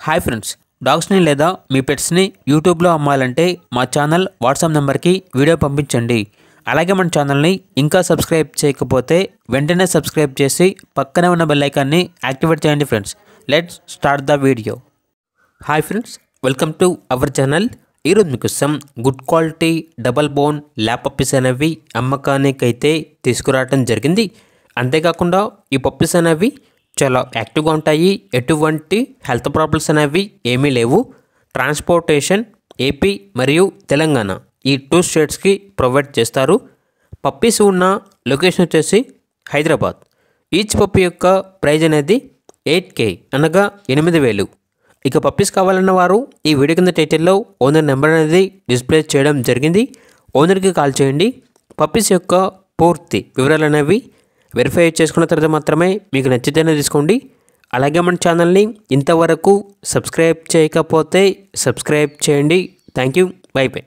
Hi friends, డాగ్స్ని లేదా మీ పెట్స్ని యూట్యూబ్లో అమ్మాలంటే మా ఛానల్ వాట్సాప్ నెంబర్కి వీడియో పంపించండి. అలాగే మన ఛానల్ని ఇంకా సబ్స్క్రైబ్ చేయకపోతే వెంటనే సబ్స్క్రైబ్ చేసి పక్కనే ఉన్న బెల్ ఐకాన్ని యాక్టివేట్ చేయండి. Friends, let's start the video. Hi friends, welcome to our channel. ఈరోజు మీకోసం good quality double bone lab puppies అనేవి అమ్మకానికైతే తీసుకురావడం జరిగింది. అంతేకాకుండా ఈ పప్పీస్ అనేవి చాలా యాక్టివ్గా ఉంటాయి. ఎటువంటి హెల్త్ ప్రాబ్లమ్స్ అనేవి ఏమీ లేవు. ట్రాన్స్పోర్టేషన్ ఏపీ మరియు తెలంగాణ ఈ 2 స్టేట్స్కి ప్రొవైడ్ చేస్తారు. పప్పీస్ ఉన్న లొకేషన్ వచ్చేసి హైదరాబాద్. ఈచ్ పప్పీ యొక్క ప్రైజ్ అనేది 8K అనగా 8,000. ఇక పప్పీస్ కావాలన్న వారు ఈ వీడియో కింద టైటిల్లో ఓనర్ నెంబర్ అనేది డిస్ప్లే చేయడం జరిగింది. ఓనర్కి కాల్ చేయండి. పప్పీస్ యొక్క పూర్తి వివరాలు అనేవి వెరిఫై చేసుకున్న తర్వాత మాత్రమే మీకు నచ్చితేనే తీసుకోండి. అలాగే మన ఛానల్ని ఇంతవరకు సబ్స్క్రైబ్ చేయకపోతే సబ్స్క్రైబ్ చేయండి. Thank you. By by.